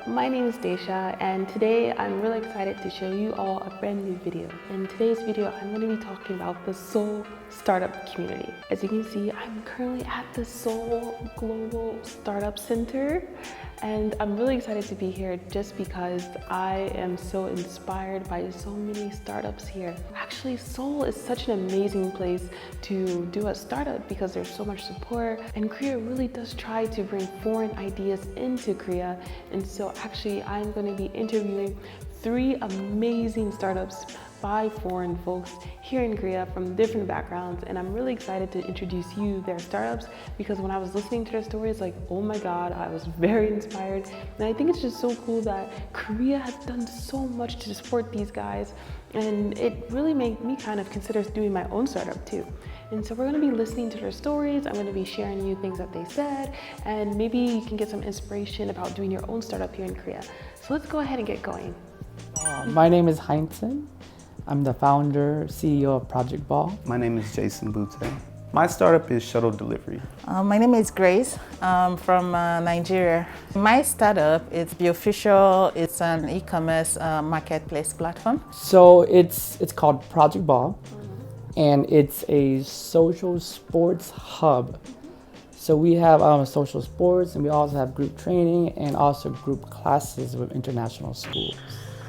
my name is Daisha, and today I'm really excited to show you all a brand new video. In today's video, I'm going to be talking about the Seoul startup community. As you can see, I'm currently at the Seoul Global Startup Center, and I'm really excited to be here just because I am so inspired by so many startups here. Actually, Seoul is such an amazing place to do a startup because there's so much support, and Korea really does try to bring foreign ideas into Korea. And so actually, I'm going to be interviewing 3 amazing startups by foreign folks here in Korea from different backgrounds, and I'm really excited to introduce you their startups because when I was listening to their stories, like, oh my god, I was very inspired. And I think it's just so cool that Korea has done so much to support these guys, and it really made me kind of consider doing my own startup too. And so we're going to be listening to their stories. I'm going to be sharing you things that they said, and maybe you can get some inspiration about doing your own startup here in Korea. So let's go ahead and get going. My name is Hiii. I'm the founder, CEO of Project Ball. My name is Jason Bute. My startup is shuttle delivery. My name is Grace. I'm from Nigeria. My startup is Be Official. It's an e-commerce marketplace platform. So it's called Project Ball, and it's a social sports hub. So we have social sports, and we also have group training and also group classes with international schools.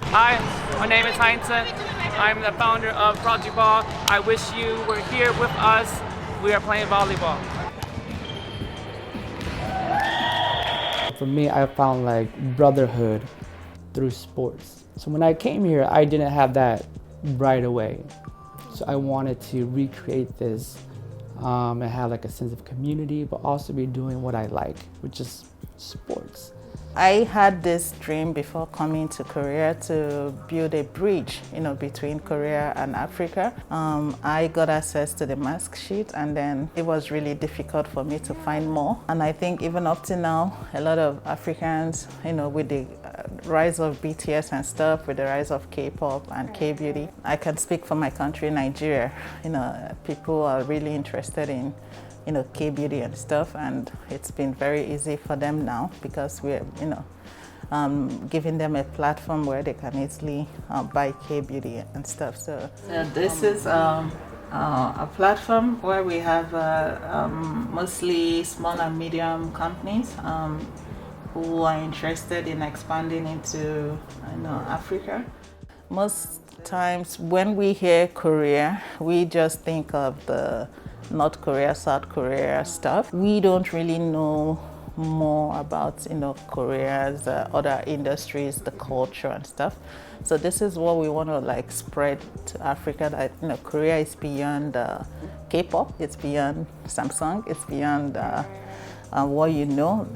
Hi, my name is Heinze. I'm the founder of Project Ball. I wish you were here with us. We are playing volleyball. For me, I found like brotherhood through sports. So when I came here, I didn't have that right away. So I wanted to recreate this and have like a sense of community, but also be doing what I like, which is sports. I had this dream before coming to Korea to build a bridge, between Korea and Africa. I got access to the mask sheet, and then it was really difficult for me to find more. And I think even up to now, a lot of Africans, with the rise of BTS and stuff, with the rise of K-pop and K-beauty, I can speak for my country, Nigeria. People are really interested in K-beauty and stuff, and it's been very easy for them now because we're giving them a platform where they can easily buy K-beauty and stuff. So this is a platform where we have mostly small and medium companies who are interested in expanding into Africa. Most times when we hear Korea, we just think of the North Korea, South Korea stuff. We don't really know more about Korea's other industries, the culture and stuff. So this is what we want to spread to Africa, that Korea is beyond K-pop, it's beyond Samsung, it's beyond what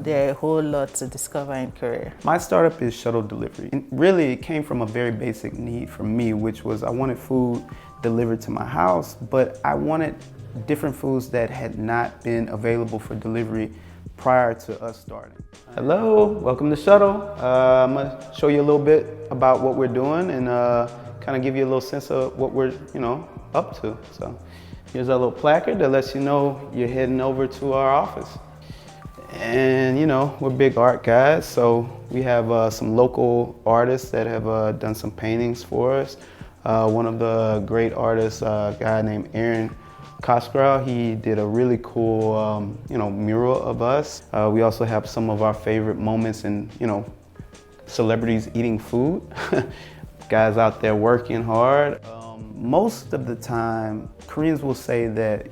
there are a whole lot to discover in Korea. My startup is shuttle delivery. And really, it came from a very basic need for me, which was I wanted food delivered to my house, but I wanted different foods that had not been available for delivery prior to us starting. Hello, welcome to Shuttle. I'm gonna show you a little bit about what we're doing and kind of give you a little sense of what we're up to. So here's our little placard that lets you know you're heading over to our office. And we're big art guys, so we have some local artists that have done some paintings for us. One of the great artists, a guy named Aaron Koskrow, he did a really cool, mural of us. We also have some of our favorite moments in, celebrities eating food. Guys out there working hard. Most of the time, Koreans will say that,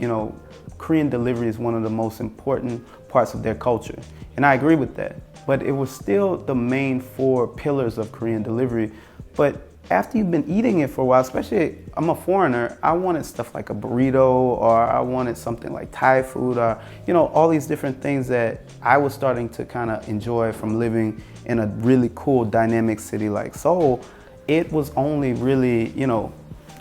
Korean delivery is one of the most important parts of their culture. And I agree with that. But it was still the main 4 pillars of Korean delivery. But after you've been eating it for a while, especially I'm a foreigner, I wanted stuff like a burrito, or I wanted something like Thai food, or all these different things that I was starting to kind of enjoy from living in a really cool dynamic city like Seoul. It was only really,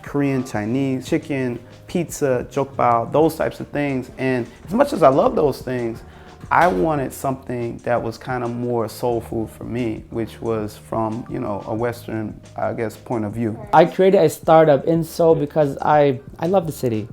Korean, Chinese, chicken, pizza, jokbal, those types of things. And as much as I love those things, I wanted something that was kind of more soul food for me, which was from, a Western, point of view. I created a startup in Seoul because I love the city.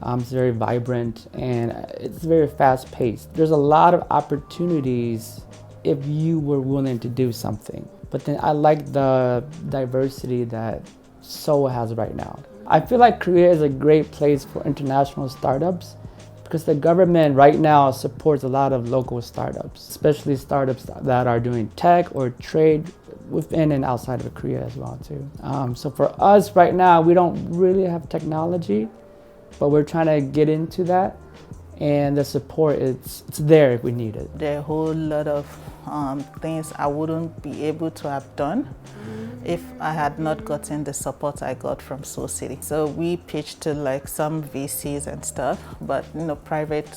It's very vibrant and it's very fast paced. There's a lot of opportunities if you were willing to do something. But then I like the diversity that Seoul has right now. I feel like Korea is a great place for international startups because the government right now supports a lot of local startups, especially startups that are doing tech or trade within and outside of Korea as well too. So for us right now, we don't really have technology, but we're trying to get into that. And the support, it's there if we need it. There are a whole lot of things I wouldn't be able to have done if I had not gotten the support I got from Seoul City. So we pitched to like some VCs and stuff, but private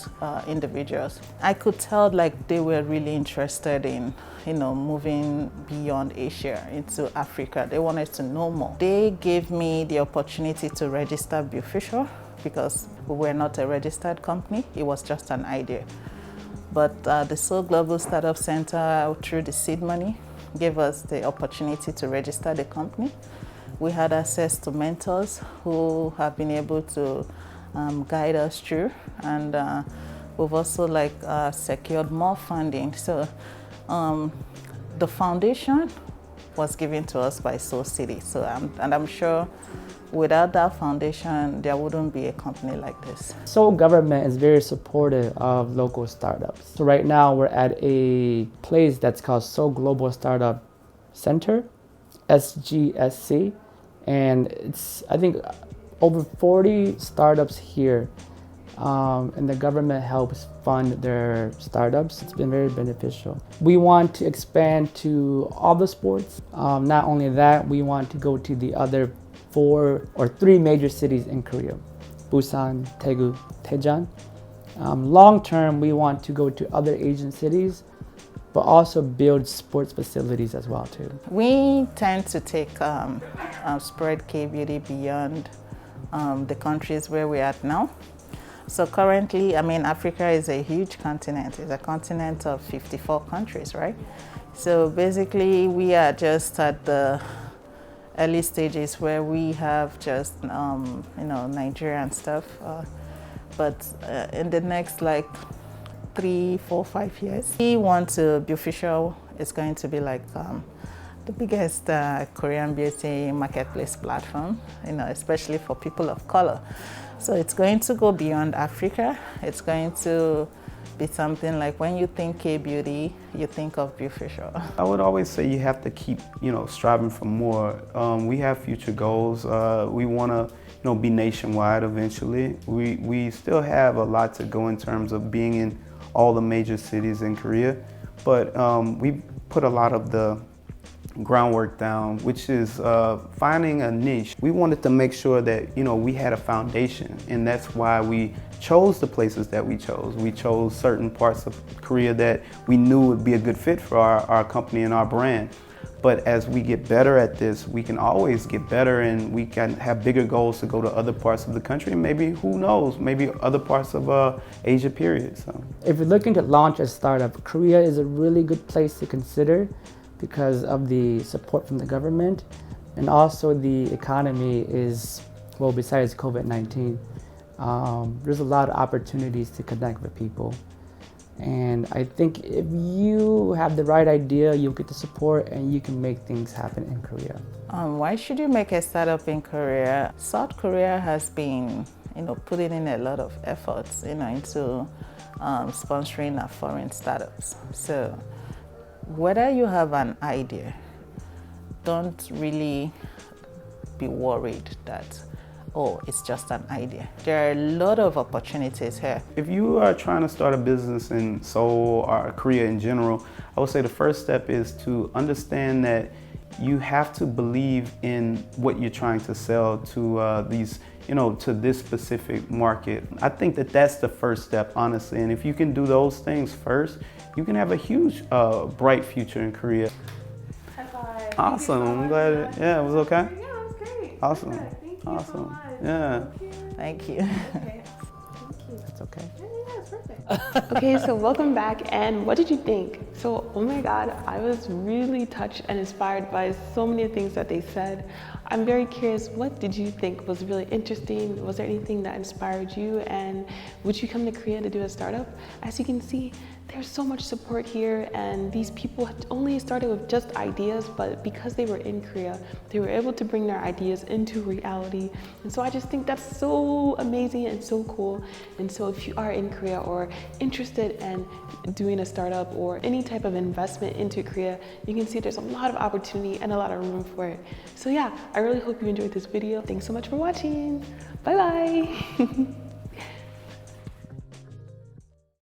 individuals. I could tell like they were really interested in moving beyond Asia into Africa. They wanted to know more. They gave me the opportunity to register Be Official because we were not a registered company. It was just an idea. But the Seoul Global Startup Center, through the seed money, gave us the opportunity to register the company. We had access to mentors who have been able to guide us through, and we've also secured more funding. So the foundation was given to us by Seoul City. So I'm sure without that foundation, there wouldn't be a company like this. Seoul government is very supportive of local startups. So right now we're at a place that's called Seoul Global Startup Center, SGSC, and it's, I think, over 40 startups here, and the government helps fund their startups. It's been very beneficial. We want to expand to all the sports. Not only that, we want to go to the other 4 or 3 major cities in Korea: Busan, Daegu, Daejeon. Long term, we want to go to other Asian cities, but also build sports facilities as well too. We tend to take spread K-beauty beyond the countries where we're at now. So currently, Africa is a huge continent. It's a continent of 54 countries, right? So basically, we are just at the early stages where we have just, Nigeria and stuff. But in the next 3, 4, 5 years, we want to Be Official. It's going to be the biggest Korean beauty marketplace platform, especially for people of color. So it's going to go beyond Africa. It's going to be something like when you think K-beauty, you think of Be Official. I would always say you have to keep, striving for more. We have future goals. We want to, be nationwide eventually. We still have a lot to go in terms of being in all the major cities in Korea, but we put a lot of the groundwork down, which is finding a niche. We wanted to make sure that we had a foundation, and that's why we chose the places that we chose. We chose certain parts of Korea that we knew would be a good fit for our company and our brand. But as we get better at this, we can always get better, and we can have bigger goals to go to other parts of the country, and maybe, who knows, maybe other parts of Asia period. So if you're looking to launch a startup, Korea is a really good place to consider because of the support from the government, and also the economy is, well, besides COVID-19, there's a lot of opportunities to connect with people. And I think if you have the right idea, you'll get the support and you can make things happen in Korea. Why should you make a startup in Korea? South Korea has been, putting in a lot of efforts, into sponsoring our foreign startups. So whether you have an idea, don't really be worried that, oh, it's just an idea. There are a lot of opportunities here. if you are trying to start a business in Seoul or Korea in general, I would say the first step is to understand that you have to believe in what you're trying to sell to to this specific market. I think that that's the first step, honestly. And if you can do those things first, you can have a huge, bright future in Korea. High five. Awesome. I'm glad it was okay. Yeah, it was great. Awesome. Yeah, thank you Awesome. so much. Yeah. Thank you. Okay. Thank you. That's okay. Yeah, it's perfect. Okay, so welcome back, and what did you think? So, oh my God, I was really touched and inspired by so many things that they said. I'm very curious, what did you think was really interesting? Was there anything that inspired you, and would you come to Korea to do a startup? As you can see, There's so much support here, and these people had only started with just ideas, but because they were in Korea, they were able to bring their ideas into reality. And so I just think that's so amazing and so cool. And so if you are in Korea or interested in doing a startup or any type of investment into Korea, you can see there's a lot of opportunity and a lot of room for it. So yeah, I really hope you enjoyed this video. Thanks so much for watching. Bye bye.